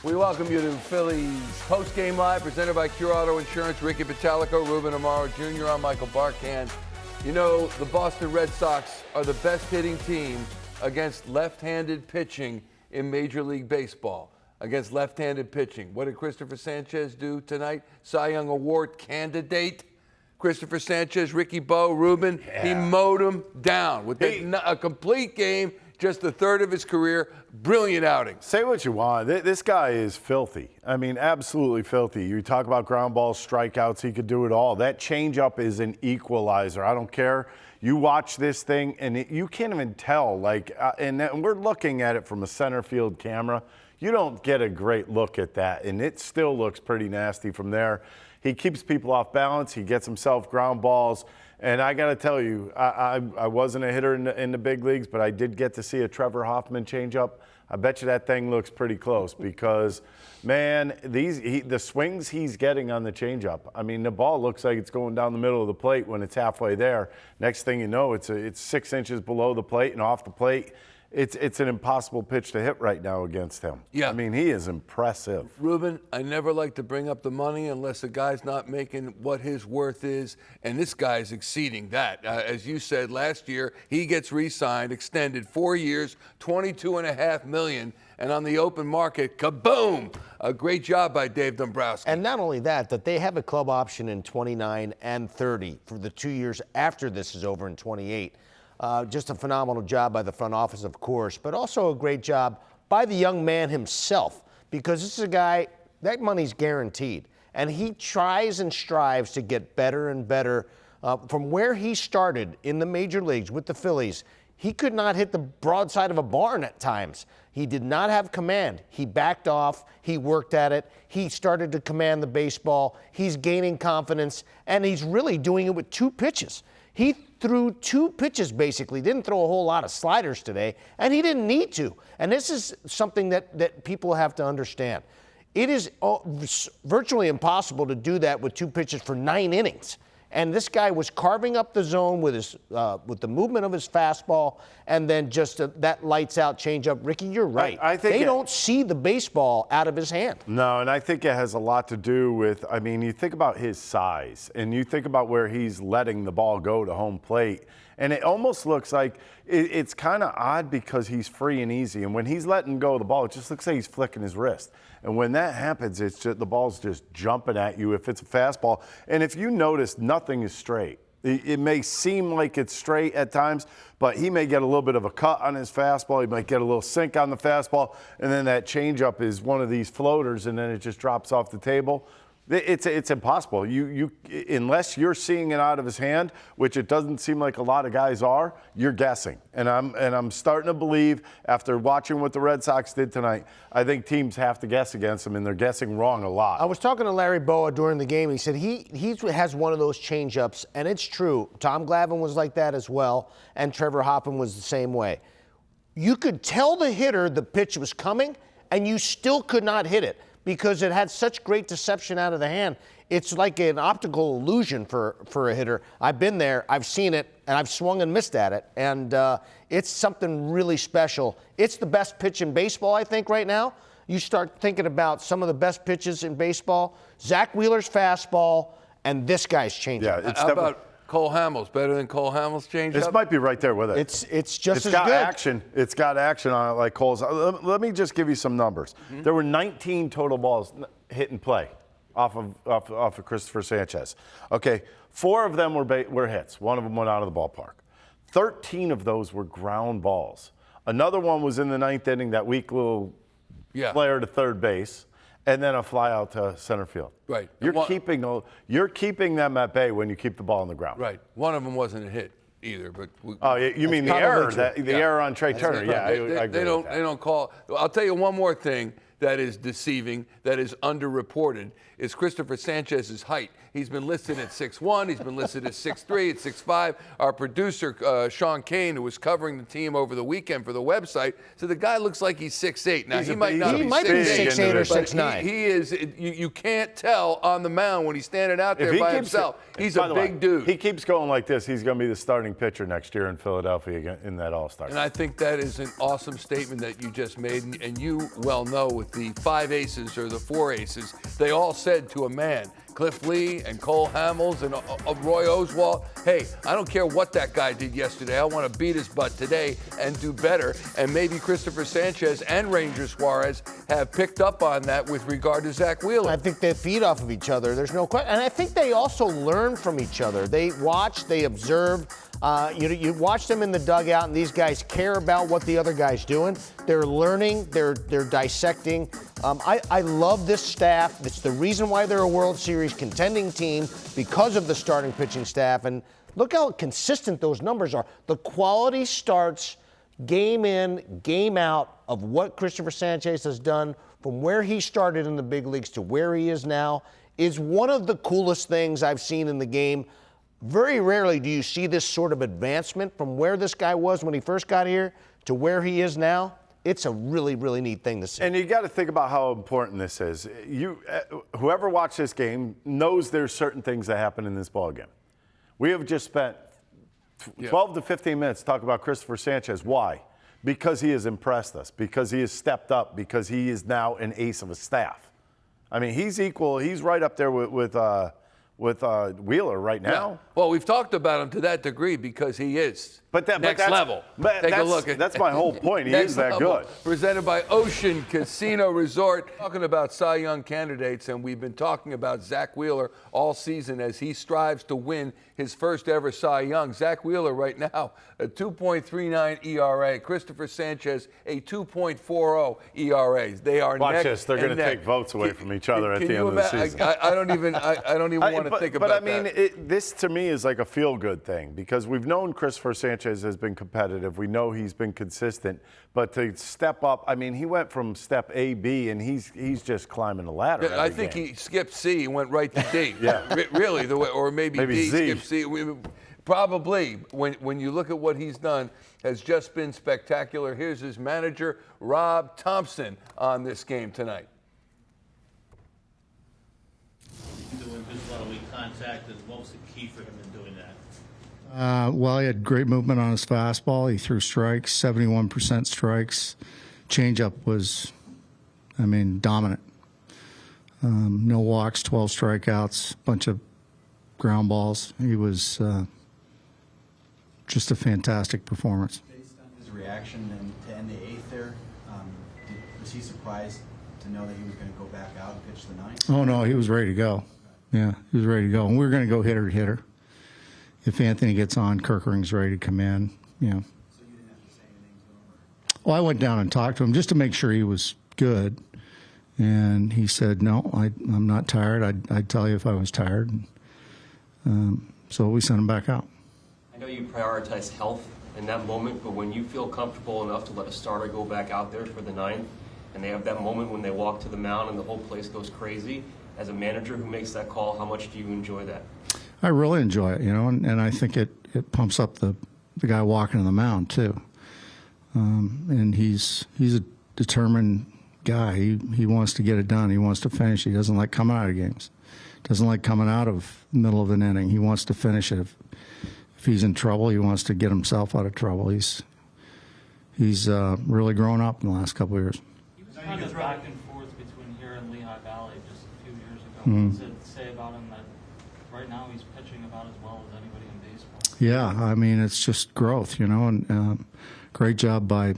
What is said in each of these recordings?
We welcome you to Phillies Postgame Live, presented by Cure Auto Insurance. Ricky Pitalico, Ruben Amaro Jr. I'm Michael Barkan. You know, the Boston Red Sox are the best hitting team against left-handed pitching in Major League Baseball. Against left-handed pitching. What did Cristopher Sánchez do tonight? Cy Young Award candidate. Cristopher Sánchez, Ricky Bo, Ruben, he mowed him down with a complete game, just the third of his career. Brilliant outing. Say what you want. This guy is filthy. I mean, absolutely filthy. You talk about ground balls, strikeouts, he could do it all. That changeup is an equalizer. I don't care. You watch this thing, and you can't even tell. And we're looking at it from a center field camera. You don't get a great look at that, and it still looks pretty nasty from there. He keeps people off balance. He gets himself ground balls. And I got to tell you, I wasn't a hitter in the big leagues, but I did get to see a Trevor Hoffman changeup. I bet you that thing looks pretty close because, man, the swings he's getting on the changeup. I mean, the ball looks like it's going down the middle of the plate when it's halfway there. Next thing you know, it's 6 inches below the plate and off the plate. It's an impossible pitch to hit right now against him. Yeah. I mean, he is impressive. Ruben, I never like to bring up the money unless a guy's not making what his worth is, and this guy's exceeding that. As you said, last year, he gets re-signed, extended 4 years, $22.5 million, and on the open market, kaboom! A great job by Dave Dombrowski. And not only that, that they have a club option in 29 and 30 for the 2 years after this is over in 28. Just a phenomenal job by the front office, of course, but also a great job by the young man himself, because this is a guy, that money's guaranteed. And he tries and strives to get better and better. From where he started in the major leagues with the Phillies, he could not hit the broadside of a barn at times. He did not have command. He backed off. He worked at it. He started to command the baseball. He's gaining confidence, and he's really doing it with 2 pitches. He threw 2 pitches, basically. Didn't throw a whole lot of sliders today, and he didn't need to. And this is something that people have to understand. It is virtually impossible to do that with 2 pitches for 9 innings. And this guy was carving up the zone with the movement of his fastball, and then just that lights-out changeup. Ricky, you're right. I think they don't see the baseball out of his hand. No, and I think it has a lot to do with, I mean, you think about his size, and you think about where he's letting the ball go to home plate, and it almost looks like it's kind of odd because he's free and easy. And when he's letting go of the ball, it just looks like he's flicking his wrist. And when that happens, it's just, the ball's just jumping at you if it's a fastball. And if you notice, nothing is straight. It may seem like it's straight at times, but he may get a little bit of a cut on his fastball. He might get a little sink on the fastball, and then that changeup is one of these floaters, and then it just drops off the table. It's impossible. You unless you're seeing it out of his hand, which it doesn't seem like a lot of guys are, you're guessing. And I'm starting to believe, after watching what the Red Sox did tonight, I think teams have to guess against him, and they're guessing wrong a lot. I was talking to Larry Boa during the game. He said he has one of those changeups, and it's true. Tom Glavine was like that as well, and Trevor Hoffman was the same way. You could tell the hitter the pitch was coming, and you still could not hit it, because it had such great deception out of the hand. It's like an optical illusion for a hitter. I've been there, I've seen it, and I've swung and missed at it. And it's something really special. It's the best pitch in baseball, I think, right now. You start thinking about some of the best pitches in baseball, Zach Wheeler's fastball, and this guy's changeup. Yeah, it's How about Cole Hamels? Better than Cole Hamels' changeup? This might be right there with it. It's just as got good. Action. It's got action on it like Cole's. Let me just give you some numbers. Mm-hmm. There were 19 total balls hit and play off of Cristopher Sánchez. Okay, 4 of them were hits. 1 of them went out of the ballpark. 13 of those were ground balls. Another one was in the 9th inning, that weak little flare to third base, and then a fly out to center field. Right. You're keeping them at bay when you keep the ball on the ground. Right. One of them wasn't a hit either, but you mean the error? The error on Trey Turner? Yeah, I agree. They don't call. I'll tell you one more thing that is deceiving, that is underreported, is Cristopher Sanchez's height. He's been listed at 6'1", he's been listed at 6'3", at 6'5". Our producer, Sean Kane, who was covering the team over the weekend for the website, said the guy looks like he's 6'8". Now, he might be 6'8" or 6'9". He is, you can't tell on the mound when he's standing out there by himself. He's a big dude. He keeps going like this, he's going to be the starting pitcher next year in Philadelphia in that All-Star. And I think that is an awesome statement that you just made, and you well know with the 5 aces or the 4 aces, they all said to a man, Cliff Lee and Cole Hamels and Roy Oswalt, hey, I don't care what that guy did yesterday. I want to beat his butt today and do better. And maybe Cristopher Sanchez and Ranger Suarez have picked up on that with regard to Zach Wheeler. I think they feed off of each other. There's no question. And I think they also learn from each other. They watch, they observe. You watch them in the dugout, and these guys care about what the other guy's doing. They're learning. They're dissecting. I love this staff. It's the reason why they're a World Series contending team, because of the starting pitching staff. And look how consistent those numbers are. The quality starts game in, game out of what Cristopher Sanchez has done from where he started in the big leagues to where he is now is one of the coolest things I've seen in the game. Very rarely do you see this sort of advancement from where this guy was when he first got here to where he is now. It's a really, really neat thing to see. And you got to think about how important this is. Whoever watched this game knows there's certain things that happen in this ball game. We have just spent 12 to 15 minutes talking about Cristopher Sanchez. Why? Because he has impressed us, because he has stepped up, because he is now an ace of a staff. I mean, he's equal. He's right up there with Wheeler right now. Yeah. Well, we've talked about him to that degree because he is next level. Take a look. That's my whole point. He is that good. Presented by Ocean Casino Resort. Talking about Cy Young candidates, and we've been talking about Zach Wheeler all season as he strives to win his first ever Cy Young. Zach Wheeler right now, a 2.39 ERA. Cristopher Sanchez, a 2.40 ERA. They are Watch this. They're going to take votes away from each other at the end of the season. I don't even want to think about that. But I mean, this to me is like a feel-good thing because we've known Cristopher Sanchez has been competitive. We know he's been consistent. But to step up, I mean, he went from step A, B, and he's just climbing the ladder. Yeah, I think he skipped C and went right to D. Yeah. Really, or maybe D, Z. skipped C. Probably, when you look at what he's done, has just been spectacular. Here's his manager, Rob Thomson, on this game tonight. Doing just a lot of weak contact, and what was the key for him in doing that? Well, he had great movement on his fastball. He threw strikes, 71% strikes. Changeup was, dominant. No walks, 12 strikeouts, bunch of ground balls. He was just a fantastic performance. Based on his reaction and to end the eighth there, was he surprised to know that he was going to go back out and pitch the ninth? Oh, no, he was ready to go. Yeah, he was ready to go. And we were going to go hitter to hitter. If Anthony gets on, Kirkering's ready to come in. So you didn't have to say anything to him? Well, I went down and talked to him just to make sure he was good. And he said, no, I'm not tired. I'd tell you if I was tired. So we sent him back out. I know you prioritize health in that moment, but when you feel comfortable enough to let a starter go back out there for the ninth, and they have that moment when they walk to the mound and the whole place goes crazy, as a manager who makes that call, how much do you enjoy that? I really enjoy it, and I think it pumps up the guy walking to the mound too. And he's a determined guy. He wants to get it done. He wants to finish. He doesn't like coming out of games. Doesn't like coming out of the middle of an inning. He wants to finish it. If he's in trouble, he wants to get himself out of trouble. He's really grown up in the last couple of years. He was kind of back and forth between here and Lehigh Valley just a few years ago. What does it say about him that right now he's pitching about as well as anybody in baseball? Yeah, it's just growth, and great job by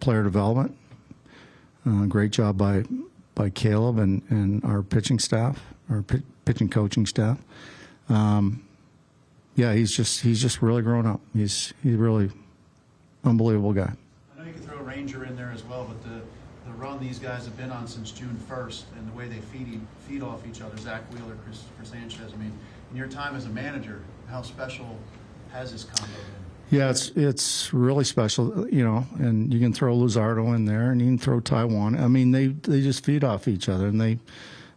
player development. Great job by Caleb and our pitching staff, our pitching coaching staff. He's just really grown up. He's really unbelievable guy. I know you can throw Ranger in there as well, but the run these guys have been on since June 1st and the way they feed off each other, Zach Wheeler, Cristopher Sanchez. In your time as a manager, how special has this combo been? Yeah, it's really special, and you can throw Luzardo in there and you can throw Taiwan. They just feed off each other, and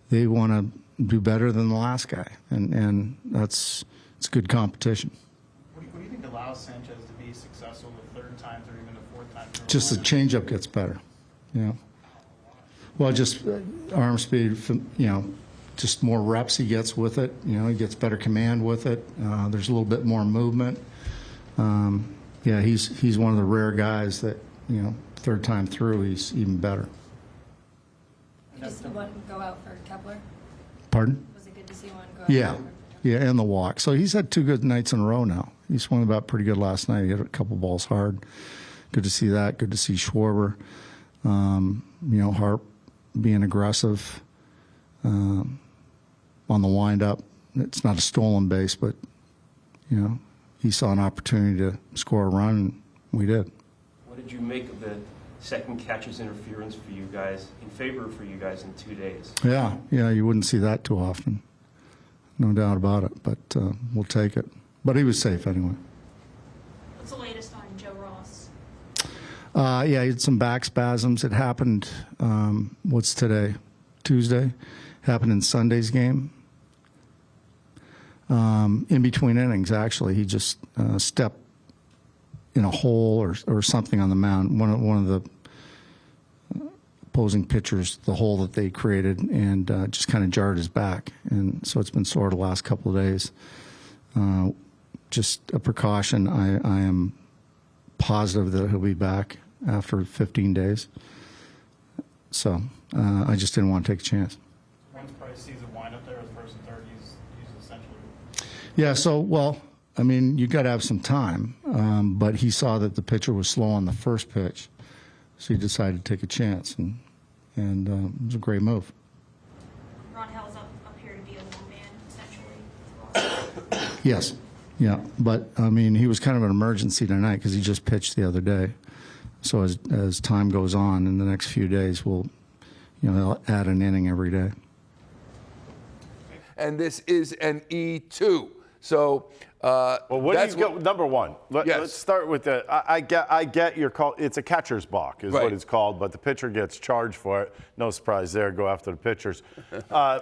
they want to do better than the last guy, and it's good competition. What do you think allows Sanchez to be successful the third time or even the fourth time? Just the changeup gets better, Well, just arm speed, just more reps he gets with it. He gets better command with it. There's a little bit more movement. He's one of the rare guys that, third time through, he's even better. Good to see one go out for Kepler. Pardon? Was it good to see one go out? Yeah. Yeah, and the walk. So he's had 2 good nights in a row now. He swung about pretty good last night. He hit a couple balls hard. Good to see that. Good to see Schwarber. Harp being aggressive on the windup. It's not a stolen base, but, he saw an opportunity to score a run, and we did. What did you make of the second catcher's interference for you guys, in favor for you guys in 2 days? Yeah, you wouldn't see that too often. No doubt about it, but we'll take it. But he was safe anyway. What's the latest on Joe Ross? He had some back spasms. It happened, what's today? Tuesday. Happened in Sunday's game. In between innings, actually. He just stepped in a hole or something on the mound. One of the opposing pitchers, the hole that they created, and just kind of jarred his back. And so it's been sore the last couple of days. Just a precaution. I am positive that he'll be back after 15 days. So I just didn't want to take a chance. Once Bryce sees a windup there as first and third, he's essentially. Yeah, you got to have some time. But he saw that the pitcher was slow on the first pitch, so he decided to take a chance, and it was a great move. Ron Hell's up here to be a one man, essentially. Yes, yeah, but he was kind of an emergency tonight because he just pitched the other day. So as time goes on in the next few days, they'll add an inning every day. And this is an E2. So, number one? Let's start with the. I get your call. It's a catcher's balk, is what it's called, but the pitcher gets charged for it. No surprise there. Go after the pitchers.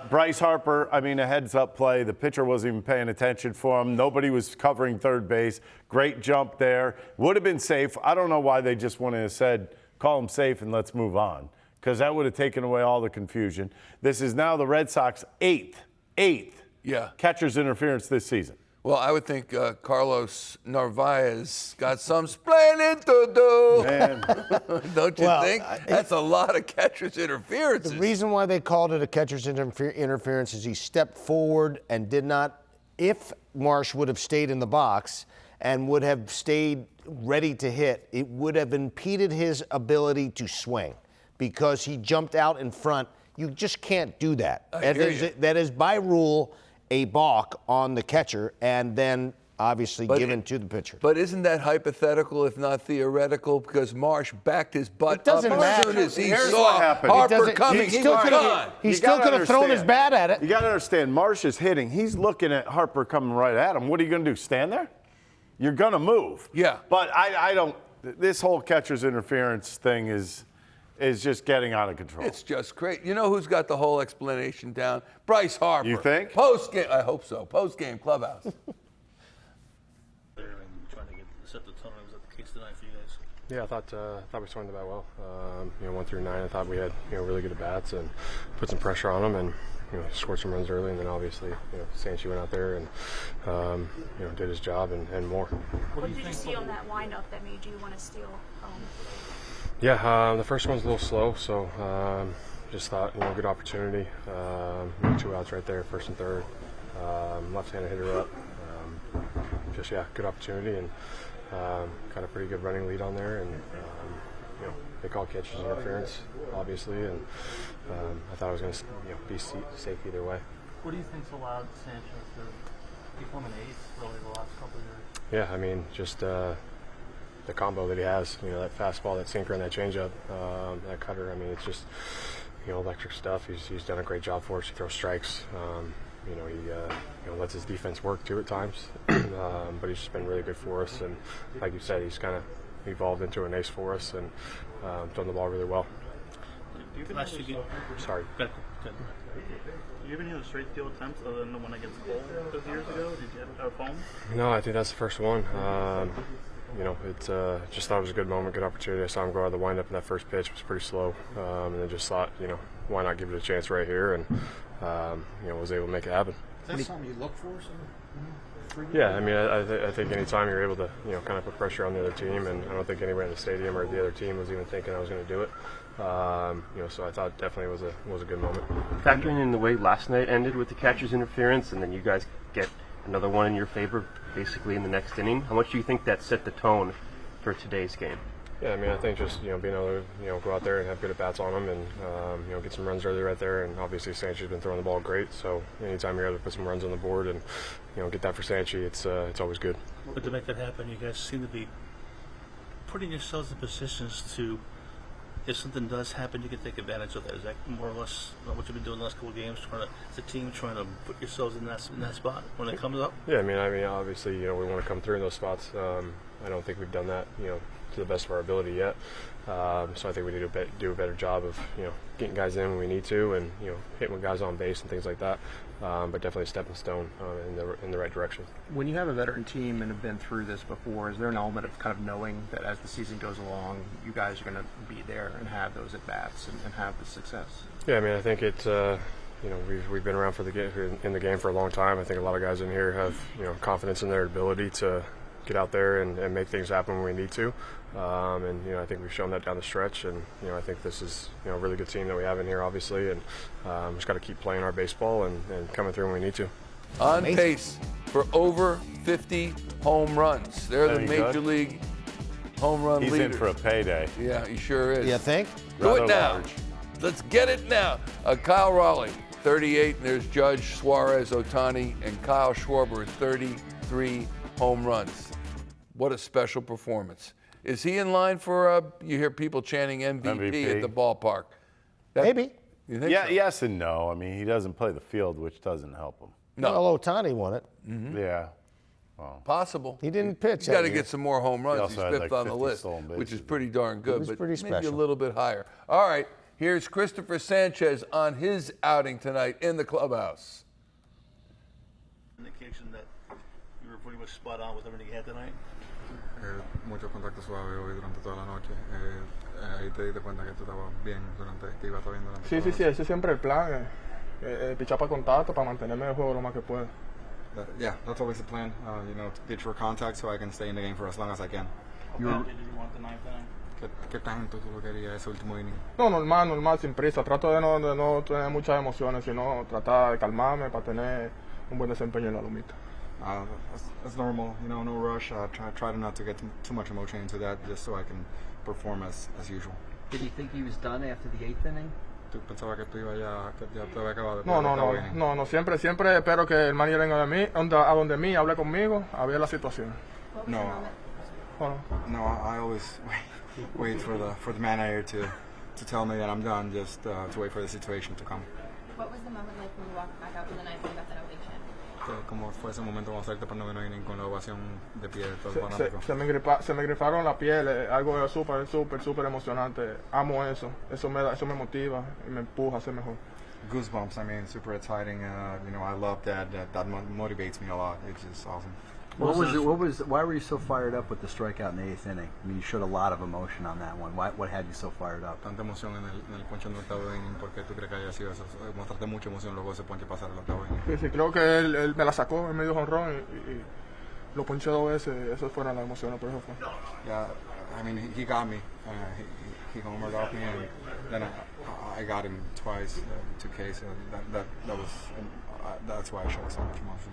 Bryce Harper. a heads-up play. The pitcher wasn't even paying attention for him. Nobody was covering third base. Great jump there. Would have been safe. I don't know why they just wouldn't have said, "Call him safe and let's move on," because that would have taken away all the confusion. This is now the Red Sox eighth catcher's interference this season. Well, I would think Carlos Narvaez got some explaining to do. Man. Don't you think? That's a lot of catcher's interferences. The reason why they called it a catcher's interference is he stepped forward and did not, if Marsh would have stayed in the box and would have stayed ready to hit, it would have impeded his ability to swing because he jumped out in front. You just can't do that. That is by rule a balk on the catcher and then obviously given to the pitcher. But isn't that hypothetical, if not theoretical? Because Marsh backed his butt up as soon as he saw happened. Harper coming. He still could have thrown his bat at it. You got to understand, Marsh is hitting. He's looking at Harper coming right at him. What are you going to do, stand there? You're going to move. Yeah. But I don't – this whole catcher's interference thing is just getting out of control. It's just great. You know who's got the whole explanation down? Bryce Harper. You think? Postgame, I hope so. Postgame clubhouse. Trying to set the tone. Was that the case tonight for you guys? Yeah, I thought we swung the bat well. 1 through 9, I thought we had really good at bats and put some pressure on them and scored some runs early. And then obviously Sanchy went out there and did his job and more. What did you see on that windup that made you want to steal home? Yeah, the first one's a little slow, so just thought, good opportunity. 2 outs right there, first and third. Left-handed hitter up. Good opportunity and got a pretty good running lead on there. And, they called catcher's interference, obviously, and I thought I was going to be safe either way. What do you think's allowed Sanchez to become an ace really the last couple of years? Yeah, just the combo that he has, that fastball, that sinker, and that changeup, that cutter. It's just, electric stuff. He's done a great job for us. He throws strikes. He lets his defense work too at times, but he's just been really good for us. And like you said, he's kind of evolved into an ace for us and done the ball really well. Do you have any other straight field attempts other than the one against Cole 2 years ago? Did you have a foam? No, I think that's the first one. It's just thought it was a good moment, good opportunity. I saw him go out of the windup in that first pitch. It was pretty slow, and then just thought, why not give it a chance right here, and was able to make it happen. Is that something you look for? Yeah, I mean, I think anytime you're able to, kind of put pressure on the other team, and I don't think anybody in the stadium or the other team was even thinking I was going to do it. So I thought definitely was a good moment. Factoring in the way last night ended with the catcher's interference, and then you guys get another one in your favor basically in the next inning, how much do you think that set the tone for today's game? Yeah, I mean, I think just being able to go out there and have good at bats on them, and get some runs early right there. And obviously Sanchez has been throwing the ball great, so anytime you're able to put some runs on the board and get that for Sanchez, it's always good. But to make that happen, you guys seem to be putting yourselves in positions to, if something does happen, you can take advantage of that. Is that more or less what you've been doing the last couple of games, as a team trying to put yourselves in that spot when it comes up? Yeah, I mean, obviously, we want to come through in those spots. I don't think we've done that, to the best of our ability yet. So I think we need to do a better job of, getting guys in when we need to, and hitting with guys on base and things like that. But definitely a stepping stone in the right direction. When you have a veteran team and have been through this before, is there an element of kind of knowing that as the season goes along, you guys are going to be there and have those at bats and have the success? Yeah, I mean, I think it's we've been around in the game for a long time. I think a lot of guys in here have confidence in their ability to get out there and make things happen when we need to. And I think we've shown that down the stretch, and I think this is a really good team that we have in here, obviously, and just got to keep playing our baseball and coming through when we need to. On pace for over 50 home runs. They're the Major League home run leaders. He's in for a payday. Yeah, he sure is. You think? Do it Rather now. large. Let's get it now. Kyle Raleigh, 38, and there's Judge, Suarez, Ohtani, and Kyle Schwarber, 33 home runs. What a special performance. Is he in line for, you hear people chanting MVP at the ballpark? Maybe. You think Yeah, so? yes and no. I mean, he doesn't play the field, which doesn't help him. No. Well, Ohtani won it. Yeah. Possible. He didn't pitch. He's got to that year. get some more home runs. also He's had, fifth like, on the 50 list, stolen which is bases. pretty darn good, was but pretty maybe a special. little bit higher. All right, here's Cristopher Sanchez on his outing tonight in the clubhouse. Indication that you were pretty much spot on with everything you had tonight. Mucho contacto suave hoy durante toda la noche. Ahí te diste cuenta que tú estabas bien que ibas bien durante Sí, toda sí, sí, ese es siempre el plan, pichar para contacto, para mantenerme en el juego lo más que pueda. Yeah, that's always the plan. To pitch for contact so I can stay in the game for as long as I can. How bad did you want the ninth inning? ¿Qué tanto tú lo querías ese último inning? No, normal, sin prisa. Trato de no tener muchas emociones, sino tratar de calmarme para tener un buen desempeño en la lomita. That's normal, no rush. Try not to get too much emotion into that, just so I can perform as usual. Did you think he was done after the 8th inning? ¿Tú pensabas que tú ibas que ya te había acabado? No, siempre espero que el manager venga a donde mí, hable conmigo, a ver la situación. No, I always wait for the manager to tell me that I'm done, just to wait for the situation to come. What was the moment like when you walked back out to the ninth and got that ovation? ¿Cómo fue ese momento cuando saliste para el noveno inning con la ovación de pie de todo el fanático? Se me griparon la piel, algo súper emocionante. Amo eso me motiva y me empuja a ser mejor. Goosebumps, I mean, super exciting. I love that motivates me a lot. It's just awesome. Why were you so fired up with the strikeout in the 8th inning? I mean, you showed a lot of emotion on that one. What had you so fired up? Tanta emoción en el ponche en el octavo inning, ¿por qué tú crees que haya sido eso? Mostraste mucha emoción luego de ese ponche pasar al octavo inning. Sí, creo que él me la sacó, él me dio jonrón y lo ponché 2 veces, esas fueron las emociones, por eso fue. Yeah, I mean, he got me. He homered off me, and then I got him twice, 2 Ks. That was that's why I showed so much emotion.